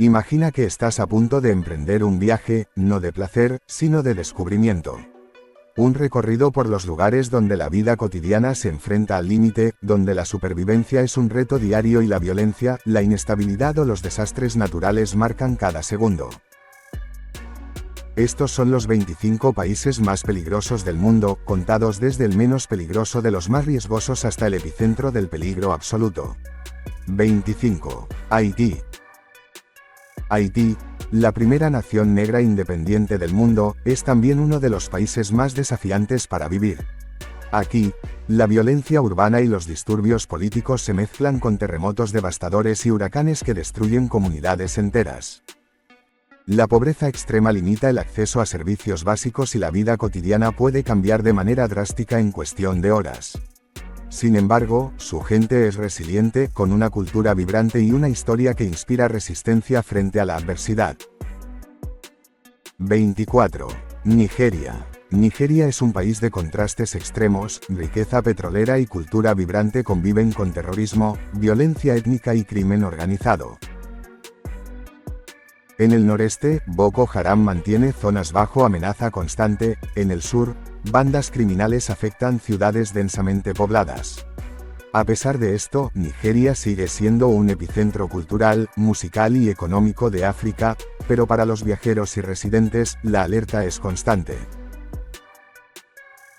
Imagina que estás a punto de emprender un viaje, no de placer, sino de descubrimiento. Un recorrido por los lugares donde la vida cotidiana se enfrenta al límite, donde la supervivencia es un reto diario y la violencia, la inestabilidad o los desastres naturales marcan cada segundo. Estos son los 25 países más peligrosos del mundo, contados desde el menos peligroso de los más riesgosos hasta el epicentro del peligro absoluto. 25. Haití. Haití, la primera nación negra independiente del mundo, es también uno de los países más desafiantes para vivir. Aquí, la violencia urbana y los disturbios políticos se mezclan con terremotos devastadores y huracanes que destruyen comunidades enteras. La pobreza extrema limita el acceso a servicios básicos y la vida cotidiana puede cambiar de manera drástica en cuestión de horas. Sin embargo, su gente es resiliente, con una cultura vibrante y una historia que inspira resistencia frente a la adversidad. 24. Nigeria. Nigeria es un país de contrastes extremos, riqueza petrolera y cultura vibrante conviven con terrorismo, violencia étnica y crimen organizado. En el noreste, Boko Haram mantiene zonas bajo amenaza constante, en el sur, bandas criminales afectan ciudades densamente pobladas. A pesar de esto, Nigeria sigue siendo un epicentro cultural, musical y económico de África, pero para los viajeros y residentes, la alerta es constante.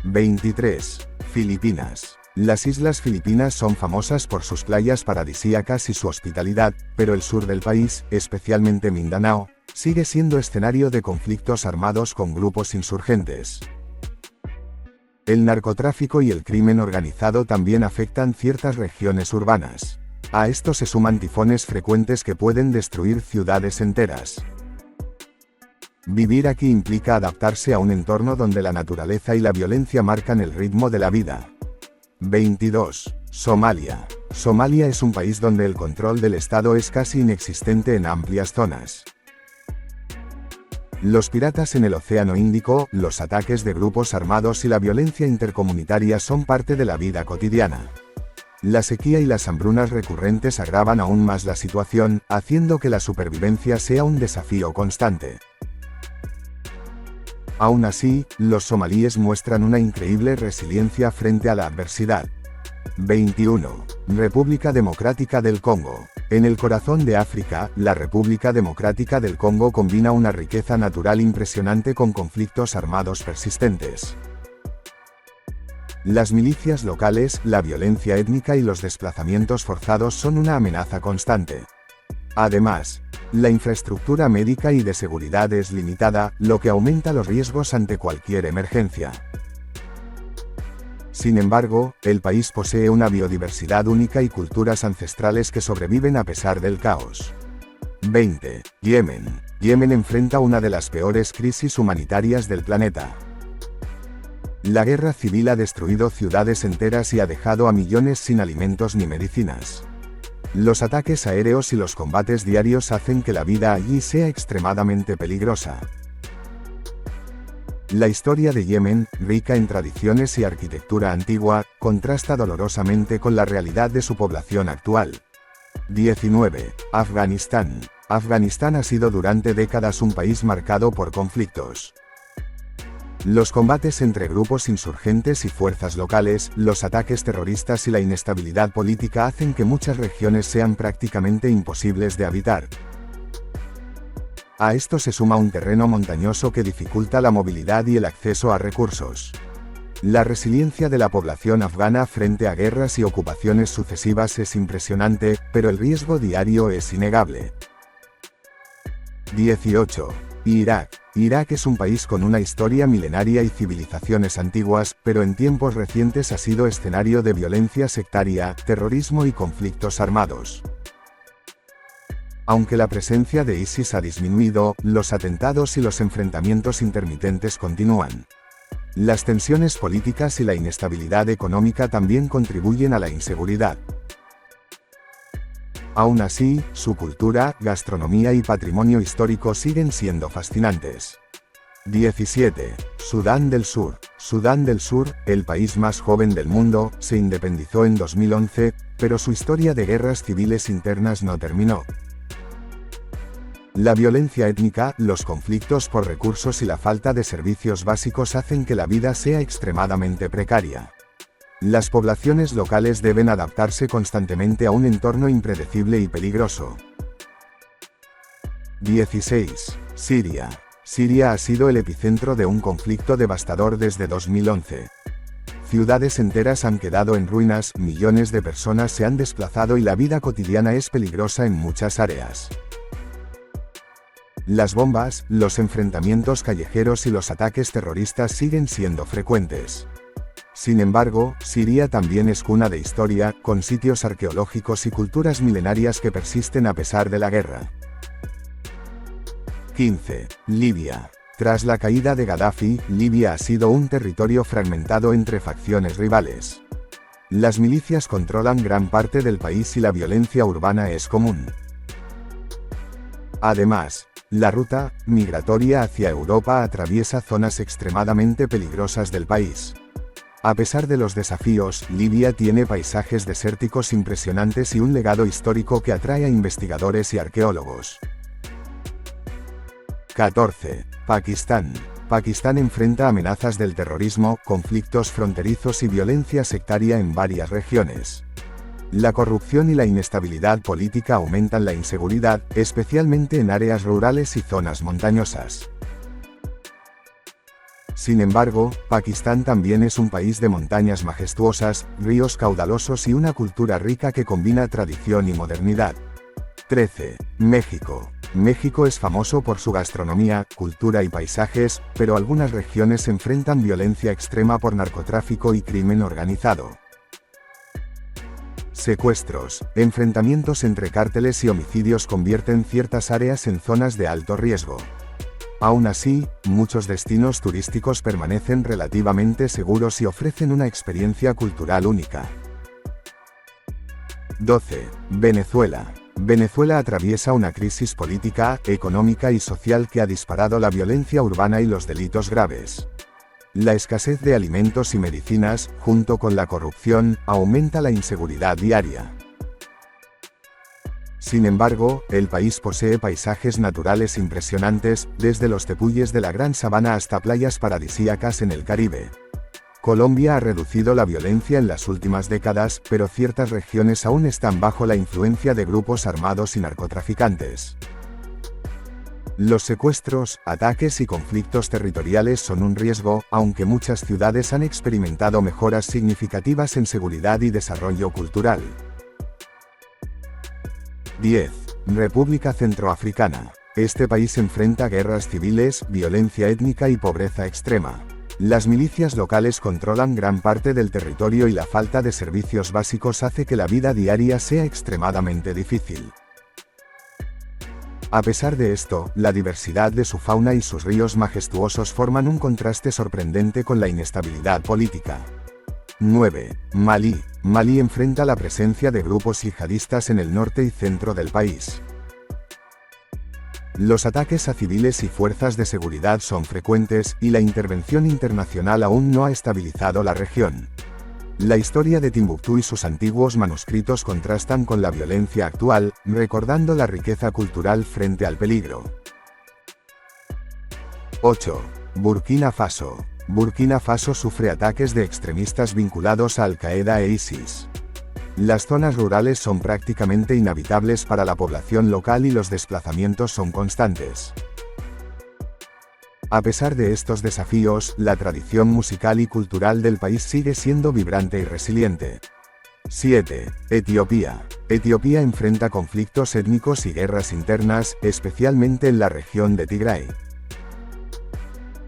23. Filipinas. Las islas Filipinas son famosas por sus playas paradisíacas y su hospitalidad, pero el sur del país, especialmente Mindanao, sigue siendo escenario de conflictos armados con grupos insurgentes. El narcotráfico y el crimen organizado también afectan ciertas regiones urbanas. A esto se suman tifones frecuentes que pueden destruir ciudades enteras. Vivir aquí implica adaptarse a un entorno donde la naturaleza y la violencia marcan el ritmo de la vida. 22. Somalia. Somalia es un país donde el control del Estado es casi inexistente en amplias zonas. Los piratas en el Océano Índico, los ataques de grupos armados y la violencia intercomunitaria son parte de la vida cotidiana. La sequía y las hambrunas recurrentes agravan aún más la situación, haciendo que la supervivencia sea un desafío constante. Aún así, los somalíes muestran una increíble resiliencia frente a la adversidad. 21. República Democrática del Congo. En el corazón de África, la República Democrática del Congo combina una riqueza natural impresionante con conflictos armados persistentes. Las milicias locales, la violencia étnica y los desplazamientos forzados son una amenaza constante. Además, la infraestructura médica y de seguridad es limitada, lo que aumenta los riesgos ante cualquier emergencia. Sin embargo, el país posee una biodiversidad única y culturas ancestrales que sobreviven a pesar del caos. 20. Yemen. Yemen enfrenta una de las peores crisis humanitarias del planeta. La guerra civil ha destruido ciudades enteras y ha dejado a millones sin alimentos ni medicinas. Los ataques aéreos y los combates diarios hacen que la vida allí sea extremadamente peligrosa. La historia de Yemen, rica en tradiciones y arquitectura antigua, contrasta dolorosamente con la realidad de su población actual. 19. Afganistán. Afganistán ha sido durante décadas un país marcado por conflictos. Los combates entre grupos insurgentes y fuerzas locales, los ataques terroristas y la inestabilidad política hacen que muchas regiones sean prácticamente imposibles de habitar. A esto se suma un terreno montañoso que dificulta la movilidad y el acceso a recursos. La resiliencia de la población afgana frente a guerras y ocupaciones sucesivas es impresionante, pero el riesgo diario es innegable. 18. Irak. Irak es un país con una historia milenaria y civilizaciones antiguas, pero en tiempos recientes ha sido escenario de violencia sectaria, terrorismo y conflictos armados. Aunque la presencia de ISIS ha disminuido, los atentados y los enfrentamientos intermitentes continúan. Las tensiones políticas y la inestabilidad económica también contribuyen a la inseguridad. Aún así, su cultura, gastronomía y patrimonio histórico siguen siendo fascinantes. 17. Sudán del Sur. Sudán del Sur, el país más joven del mundo, se independizó en 2011, pero su historia de guerras civiles internas no terminó. La violencia étnica, los conflictos por recursos y la falta de servicios básicos hacen que la vida sea extremadamente precaria. Las poblaciones locales deben adaptarse constantemente a un entorno impredecible y peligroso. 16. Siria. Siria ha sido el epicentro de un conflicto devastador desde 2011. Ciudades enteras han quedado en ruinas, millones de personas se han desplazado y la vida cotidiana es peligrosa en muchas áreas. Las bombas, los enfrentamientos callejeros y los ataques terroristas siguen siendo frecuentes. Sin embargo, Siria también es cuna de historia, con sitios arqueológicos y culturas milenarias que persisten a pesar de la guerra. 15. Libia. Tras la caída de Gaddafi, Libia ha sido un territorio fragmentado entre facciones rivales. Las milicias controlan gran parte del país y la violencia urbana es común. Además, la ruta migratoria hacia Europa atraviesa zonas extremadamente peligrosas del país. A pesar de los desafíos, Libia tiene paisajes desérticos impresionantes y un legado histórico que atrae a investigadores y arqueólogos. 14. Pakistán. Pakistán enfrenta amenazas del terrorismo, conflictos fronterizos y violencia sectaria en varias regiones. La corrupción y la inestabilidad política aumentan la inseguridad, especialmente en áreas rurales y zonas montañosas. Sin embargo, Pakistán también es un país de montañas majestuosas, ríos caudalosos y una cultura rica que combina tradición y modernidad. 13. México. México es famoso por su gastronomía, cultura y paisajes, pero algunas regiones enfrentan violencia extrema por narcotráfico y crimen organizado. Secuestros, enfrentamientos entre cárteles y homicidios convierten ciertas áreas en zonas de alto riesgo. Aún así, muchos destinos turísticos permanecen relativamente seguros y ofrecen una experiencia cultural única. 12. Venezuela. Venezuela atraviesa una crisis política, económica y social que ha disparado la violencia urbana y los delitos graves. La escasez de alimentos y medicinas, junto con la corrupción, aumenta la inseguridad diaria. Sin embargo, el país posee paisajes naturales impresionantes, desde los tepuyes de la Gran Sabana hasta playas paradisíacas en el Caribe. Colombia ha reducido la violencia en las últimas décadas, pero ciertas regiones aún están bajo la influencia de grupos armados y narcotraficantes. Los secuestros, ataques y conflictos territoriales son un riesgo, aunque muchas ciudades han experimentado mejoras significativas en seguridad y desarrollo cultural. 10. República Centroafricana. Este país enfrenta guerras civiles, violencia étnica y pobreza extrema. Las milicias locales controlan gran parte del territorio y la falta de servicios básicos hace que la vida diaria sea extremadamente difícil. A pesar de esto, la diversidad de su fauna y sus ríos majestuosos forman un contraste sorprendente con la inestabilidad política. 9. Malí. Malí enfrenta la presencia de grupos yihadistas en el norte y centro del país. Los ataques a civiles y fuerzas de seguridad son frecuentes, y la intervención internacional aún no ha estabilizado la región. La historia de Timbuktu y sus antiguos manuscritos contrastan con la violencia actual, recordando la riqueza cultural frente al peligro. 8. Burkina Faso. Burkina Faso sufre ataques de extremistas vinculados a Al-Qaeda e ISIS. Las zonas rurales son prácticamente inhabitables para la población local y los desplazamientos son constantes. A pesar de estos desafíos, la tradición musical y cultural del país sigue siendo vibrante y resiliente. 7. Etiopía. Etiopía enfrenta conflictos étnicos y guerras internas, especialmente en la región de Tigray.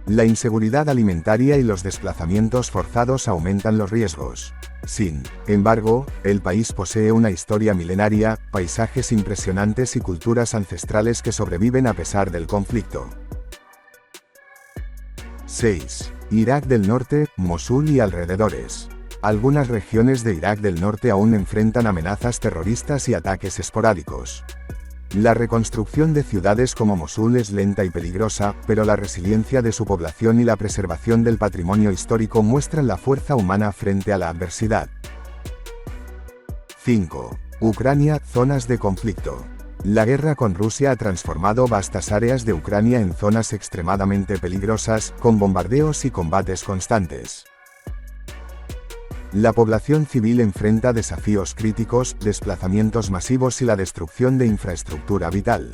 La inseguridad alimentaria y los desplazamientos forzados aumentan los riesgos. Sin embargo, el país posee una historia milenaria, paisajes impresionantes y culturas ancestrales que sobreviven a pesar del conflicto. 6. Irak del Norte, Mosul y alrededores. Algunas regiones de Irak del Norte aún enfrentan amenazas terroristas y ataques esporádicos. La reconstrucción de ciudades como Mosul es lenta y peligrosa, pero la resiliencia de su población y la preservación del patrimonio histórico muestran la fuerza humana frente a la adversidad. 5. Ucrania, zonas de conflicto. La guerra con Rusia ha transformado vastas áreas de Ucrania en zonas extremadamente peligrosas, con bombardeos y combates constantes. La población civil enfrenta desafíos críticos, desplazamientos masivos y la destrucción de infraestructura vital.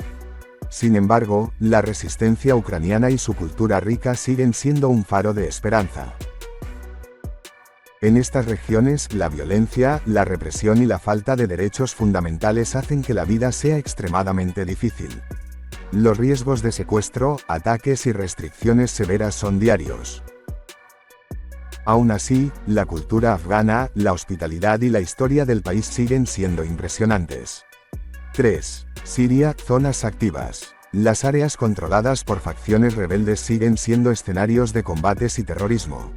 Sin embargo, la resistencia ucraniana y su cultura rica siguen siendo un faro de esperanza. En estas regiones, la violencia, la represión y la falta de derechos fundamentales hacen que la vida sea extremadamente difícil. Los riesgos de secuestro, ataques y restricciones severas son diarios. Aún así, la cultura afgana, la hospitalidad y la historia del país siguen siendo impresionantes. 3. Siria, zonas activas. Las áreas controladas por facciones rebeldes siguen siendo escenarios de combates y terrorismo.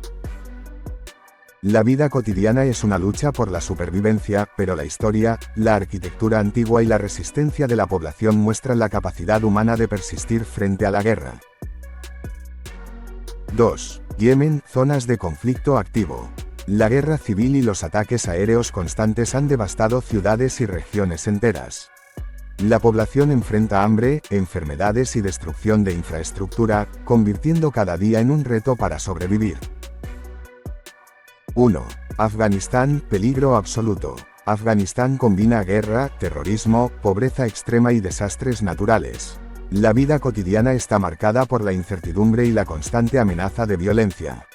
La vida cotidiana es una lucha por la supervivencia, pero la historia, la arquitectura antigua y la resistencia de la población muestran la capacidad humana de persistir frente a la guerra. 2. Yemen, zonas de conflicto activo. La guerra civil y los ataques aéreos constantes han devastado ciudades y regiones enteras. La población enfrenta hambre, enfermedades y destrucción de infraestructura, convirtiendo cada día en un reto para sobrevivir. 1. Afganistán, peligro absoluto. Afganistán combina guerra, terrorismo, pobreza extrema y desastres naturales. La vida cotidiana está marcada por la incertidumbre y la constante amenaza de violencia.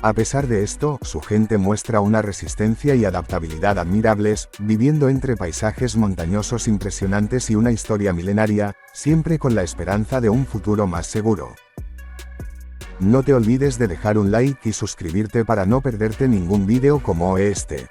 A pesar de esto, su gente muestra una resistencia y adaptabilidad admirables, viviendo entre paisajes montañosos impresionantes y una historia milenaria, siempre con la esperanza de un futuro más seguro. No te olvides de dejar un like y suscribirte para no perderte ningún vídeo como este.